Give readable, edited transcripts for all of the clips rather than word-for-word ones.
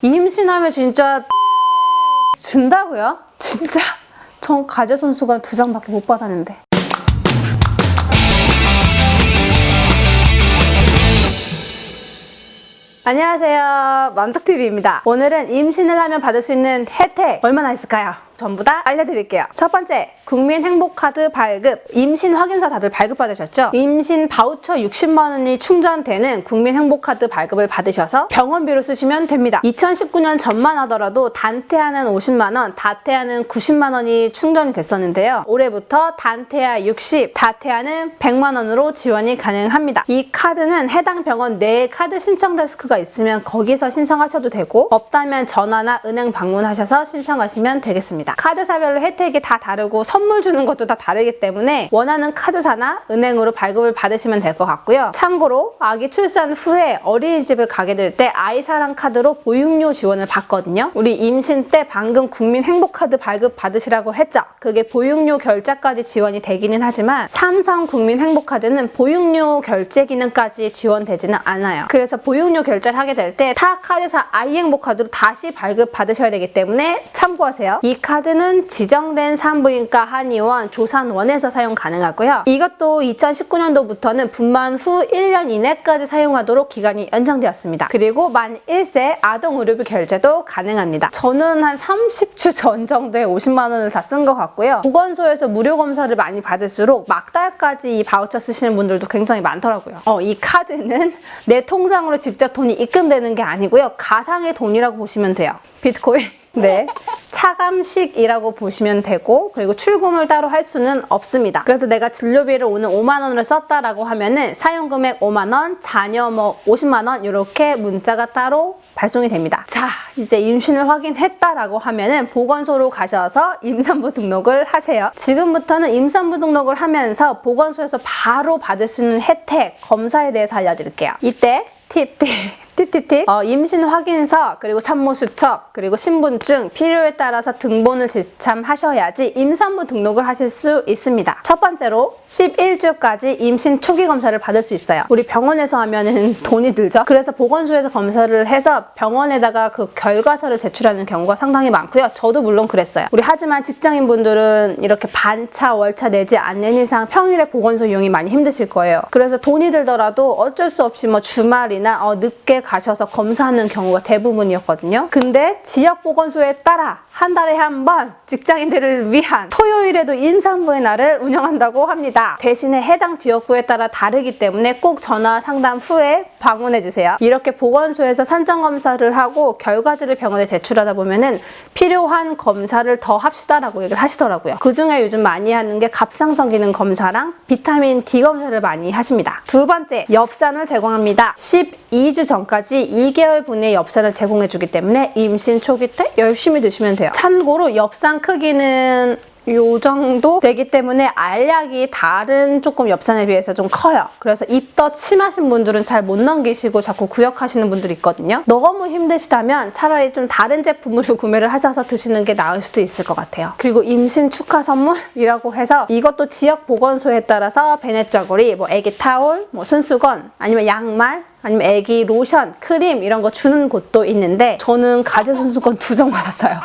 임신하면 진짜 준다고요? 진짜 전 가제손수건 2장밖에 못 받았는데. 안녕하세요, 맘탁TV입니다. 오늘은 임신을 하면 받을 수 있는 혜택 얼마나 있을까요? 전부 다 알려드릴게요. 첫 번째, 국민행복카드 발급. 임신 확인서 다들 발급받으셨죠? 임신 바우처 60만 원이 충전되는 국민행복카드 발급을 받으셔서 병원비로 쓰시면 됩니다. 2019년 전만 하더라도 단태아는 50만 원, 다태아는 90만 원이 충전이 됐었는데요. 올해부터 단태아 60, 다태아는 100만 원으로 지원이 가능합니다. 이 카드는 해당 병원 내에 카드 신청 데스크가 있으면 거기서 신청하셔도 되고, 없다면 전화나 은행 방문하셔서 신청하시면 되겠습니다. 카드사별로 혜택이 다 다르고 선물 주는 것도 다 다르기 때문에 원하는 카드사나 은행으로 발급을 받으시면 될 것 같고요. 참고로 아기 출산 후에 어린이집을 가게 될 때 아이사랑 카드로 보육료 지원을 받거든요. 우리 임신 때 방금 국민행복카드 발급 받으시라고 했죠? 그게 보육료 결제까지 지원이 되기는 하지만 삼성 국민행복카드는 보육료 결제 기능까지 지원되지는 않아요. 그래서 보육료 결제를 하게 될 때 타 카드사 아이행복카드로 다시 발급 받으셔야 되기 때문에 참고하세요. 이 카드는 지정된 산부인과, 한의원, 조산원에서 사용 가능하고요. 이것도 2019년도부터는 분만 후 1년 이내까지 사용하도록 기간이 연장되었습니다. 그리고 만 1세 아동의료비 결제도 가능합니다. 저는 한 30주 전 정도에 50만 원을 다 쓴 것 같고요. 보건소에서 무료 검사를 많이 받을수록 막달까지 이 바우처 쓰시는 분들도 굉장히 많더라고요. 이 카드는 내 통장으로 직접 돈이 입금되는 게 아니고요. 가상의 돈이라고 보시면 돼요. 비트코인. 네. 차감식이라고 보시면 되고, 그리고 출금을 따로 할 수는 없습니다. 그래서 내가 진료비를 오늘 5만 원을 썼다라고 하면은 사용금액 5만 원, 자녀 50만 원 이렇게 문자가 따로 발송이 됩니다. 자, 이제 임신을 확인했다라고 하면은 보건소로 가셔서 임산부 등록을 하세요. 지금부터는 임산부 등록을 하면서 보건소에서 바로 받을 수 있는 혜택, 검사에 대해서 알려드릴게요. 이때 팁. 임신 확인서, 그리고 산모 수첩, 그리고 신분증, 필요에 따라서 등본을 지참하셔야지 임산부 등록을 하실 수 있습니다. 첫 번째로 11주까지 임신 초기 검사를 받을 수 있어요. 우리 병원에서 하면은 돈이 들죠? 그래서 보건소에서 검사를 해서 병원에다가 그 결과서를 제출하는 경우가 상당히 많고요. 저도 물론 그랬어요. 하지만 직장인분들은 이렇게 반차, 월차 내지 않는 이상 평일에 보건소 이용이 많이 힘드실 거예요. 그래서 돈이 들더라도 어쩔 수 없이 주말이나 늦게 가셔서 검사하는 경우가 대부분이었거든요. 근데 지역보건소에 따라 한 달에 한 번 직장인들을 위한 토요일에도 임산부의 날을 운영한다고 합니다. 대신에 해당 지역구에 따라 다르기 때문에 꼭 전화 상담 후에 방문해주세요. 이렇게 보건소에서 산정검사를 하고 결과지를 병원에 제출하다 보면은 필요한 검사를 더 합시다라고 얘기를 하시더라고요. 그 중에 요즘 많이 하는 게 갑상선 기능 검사랑 비타민 D 검사를 많이 하십니다. 두 번째, 엽산을 제공합니다. 12주 전까지 2개월 분의 엽산을 제공해주기 때문에 임신 초기 때 열심히 드시면 돼요. 참고로 엽산 크기는 요 정도 되기 때문에 알약이 다른 조금 엽산에 비해서 좀 커요. 그래서 입덧 심하신 분들은 잘 못 넘기시고 자꾸 구역하시는 분들이 있거든요. 너무 힘드시다면 차라리 좀 다른 제품으로 구매를 하셔서 드시는 게 나을 수도 있을 것 같아요. 그리고 임신 축하 선물이라고 해서 이것도 지역 보건소에 따라서 베넷저고리, 애기 타올, 손수건, 아니면 양말, 아니면 애기 로션, 크림 이런 거 주는 곳도 있는데 저는 가제손수건 2장 받았어요.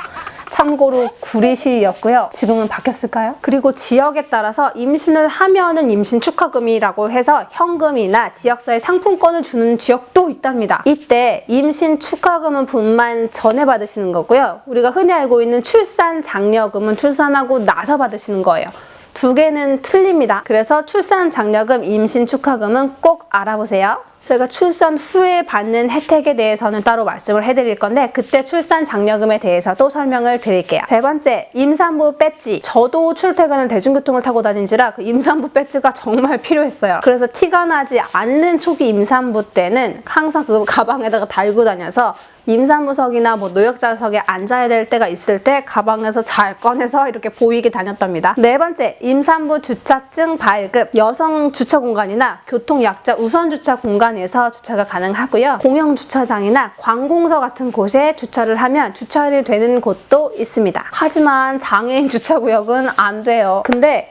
참고로 구리시였고요. 지금은 바뀌었을까요? 그리고 지역에 따라서 임신을 하면은 임신 축하금이라고 해서 현금이나 지역사회 상품권을 주는 지역도 있답니다. 이때 임신 축하금은 분만 전에 받으시는 거고요. 우리가 흔히 알고 있는 출산 장려금은 출산하고 나서 받으시는 거예요. 두 개는 틀립니다. 그래서 출산 장려금, 임신 축하금은 꼭 알아보세요. 저희가 출산 후에 받는 혜택에 대해서는 따로 말씀을 해드릴 건데 그때 출산 장려금에 대해서도 설명을 드릴게요. 세 번째, 임산부 배지. 저도 출퇴근을 대중교통을 타고 다닌지라 그 임산부 배지가 정말 필요했어요. 그래서 티가 나지 않는 초기 임산부 때는 항상 그 가방에다가 달고 다녀서 임산부석이나 노약자석에 앉아야 될 때가 있을 때 가방에서 잘 꺼내서 이렇게 보이게 다녔답니다. 네 번째, 임산부 주차증 발급. 여성 주차 공간이나 교통약자 우선 주차 공간에서 주차가 가능하고요. 공영 주차장이나 관공서 같은 곳에 주차를 하면 주차를 되는 곳도 있습니다. 하지만 장애인 주차구역은 안 돼요. 근데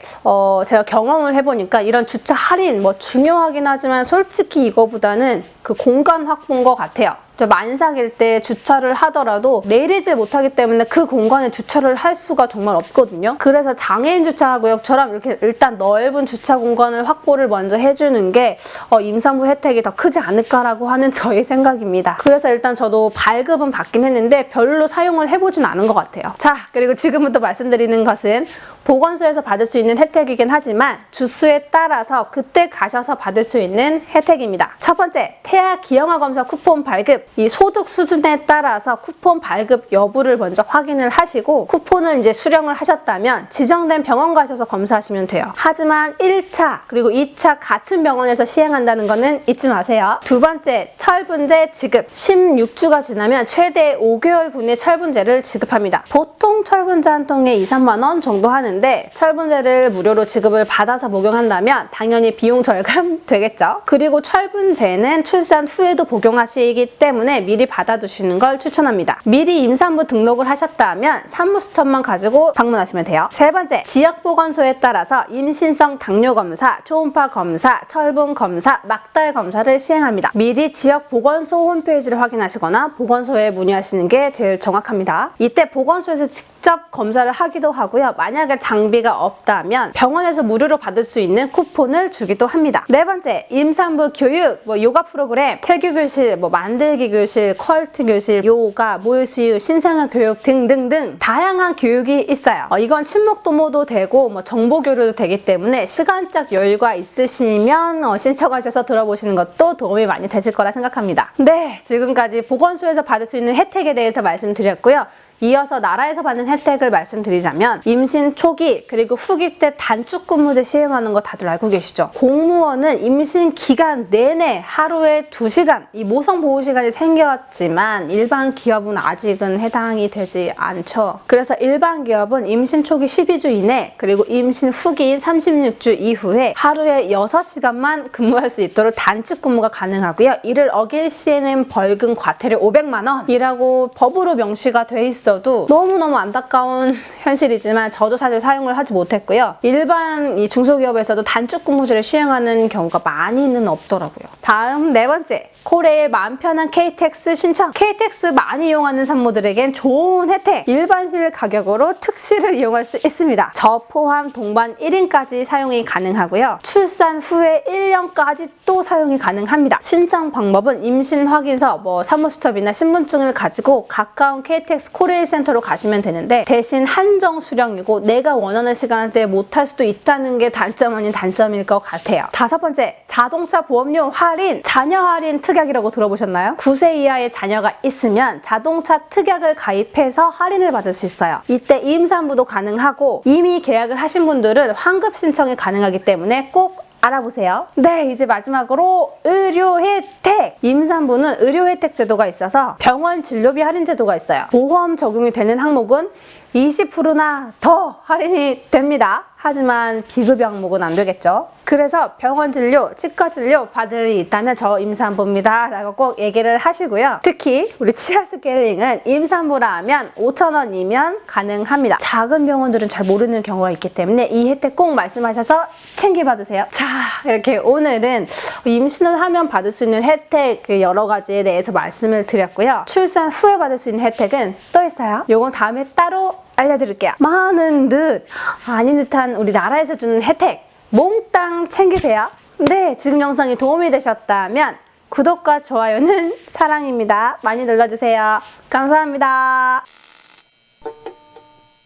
제가 경험을 해보니까 이런 주차 할인 중요하긴 하지만 솔직히 이거보다는 그 공간 확보인 것 같아요. 만삭일 때 주차를 하더라도 내리지 못하기 때문에 그 공간에 주차를 할 수가 정말 없거든요. 그래서 장애인 주차구역처럼 이렇게 일단 넓은 주차 공간을 확보를 먼저 해주는 게 임산부 혜택이 더 크지 않을까라고 하는 저의 생각입니다. 그래서 일단 저도 발급은 받긴 했는데 별로 사용을 해보진 않은 것 같아요. 자, 그리고 지금부터 말씀드리는 것은 보건소에서 받을 수 있는 혜택이긴 하지만 주수에 따라서 그때 가셔서 받을 수 있는 혜택입니다. 첫 번째, 태아 기형아 검사 쿠폰 발급. 이 소득 수준에 따라서 쿠폰 발급 여부를 먼저 확인을 하시고 쿠폰을 이제 수령을 하셨다면 지정된 병원 가셔서 검사하시면 돼요. 하지만 1차 그리고 2차 같은 병원에서 시행한다는 거는 잊지 마세요. 두 번째, 철분제 지급. 16주가 지나면 최대 5개월 분의 철분제를 지급합니다. 보통 철분제 한 통에 2-3만 원 정도 하는데 철분제를 무료로 지급을 받아서 복용한다면 당연히 비용 절감 되겠죠. 그리고 철분제는 출산 후에도 복용하시기 때문에 미리 받아두시는 걸 추천합니다. 미리 임산부 등록을 하셨다면 산모수첩만 가지고 방문하시면 돼요. 세 번째, 지역보건소에 따라서 임신성 당뇨검사, 초음파 검사, 철분 검사, 막달 검사를 시행합니다. 미리 지역보건소 홈페이지를 확인하시거나 보건소에 문의하시는 게 제일 정확합니다. 이때 보건소에서 직접 검사를 하기도 하고요. 만약에 장비가 없다면 병원에서 무료로 받을 수 있는 쿠폰을 주기도 합니다. 네 번째, 임산부 교육, 요가 프로그램, 태교 교실, 만들기 교실, 퀄트 교실, 요가, 모유수유, 신생아 교육 등등등 다양한 교육이 있어요. 이건 친목도모도 되고 정보 교류도 되기 때문에 시간적 여유가 있으시면 신청하셔서 들어보시는 것도 도움이 많이 되실 거라 생각합니다. 네, 지금까지 보건소에서 받을 수 있는 혜택에 대해서 말씀드렸고요. 이어서 나라에서 받는 혜택을 말씀드리자면 임신 초기 그리고 후기 때 단축근무제 시행하는 거 다들 알고 계시죠? 공무원은 임신 기간 내내 하루에 2시간 이 모성보호시간이 생겼지만 일반 기업은 아직은 해당이 되지 않죠. 그래서 일반 기업은 임신 초기 12주 이내 그리고 임신 후기인 36주 이후에 하루에 6시간만 근무할 수 있도록 단축근무가 가능하고요. 이를 어길 시에는 벌금 과태료 500만 원이라고 법으로 명시가 돼 있어 너무너무 안타까운 현실이지만 저도 사실 사용을 하지 못했고요. 일반 이 중소기업에서도 단축근무제를 시행하는 경우가 많이는 없더라고요. 다음 네 번째, 코레일 마음 편한 KTX 신청. KTX 많이 이용하는 산모들에겐 좋은 혜택, 일반실 가격으로 특실을 이용할 수 있습니다. 저 포함 동반 1인까지 사용이 가능하고요. 출산 후에 1년까지 또 사용이 가능합니다. 신청 방법은 임신 확인서, 산모수첩이나 신분증을 가지고 가까운 KTX 코레일 센터로 가시면 되는데 대신 한정 수령이고 내가 원하는 시간대 못할 수도 있다는 게 단점 아닌 단점일 것 같아요. 다섯 번째, 자동차 보험료 할인, 자녀 할인 특약이라고 들어보셨나요? 9세 이하의 자녀가 있으면 자동차 특약을 가입해서 할인을 받을 수 있어요. 이때 임산부도 가능하고 이미 계약을 하신 분들은 환급 신청이 가능하기 때문에 꼭 알아보세요. 네, 이제 마지막으로 의료 혜택! 임산부는 의료 혜택 제도가 있어서 병원 진료비 할인 제도가 있어요. 보험 적용이 되는 항목은 20%나 더 할인이 됩니다. 하지만 비급여 항목은 안 되겠죠. 그래서 병원 진료, 치과 진료 받을 일이 있다면 저 임산부입니다 라고 꼭 얘기를 하시고요. 특히 우리 치아 스케일링은 임산부라 하면 5,000원이면 가능합니다. 작은 병원들은 잘 모르는 경우가 있기 때문에 이 혜택 꼭 말씀하셔서 챙겨봐주세요. 자, 이렇게 오늘은 임신을 하면 받을 수 있는 혜택 여러 가지에 대해서 말씀을 드렸고요. 출산 후에 받을 수 있는 혜택은 또 있어요. 요건 다음에 따로 알려드릴게요. 많은 듯 아닌 듯한 우리 나라에서 주는 혜택 몽땅 챙기세요. 네, 지금 영상이 도움이 되셨다면 구독과 좋아요는 사랑입니다. 많이 눌러주세요. 감사합니다.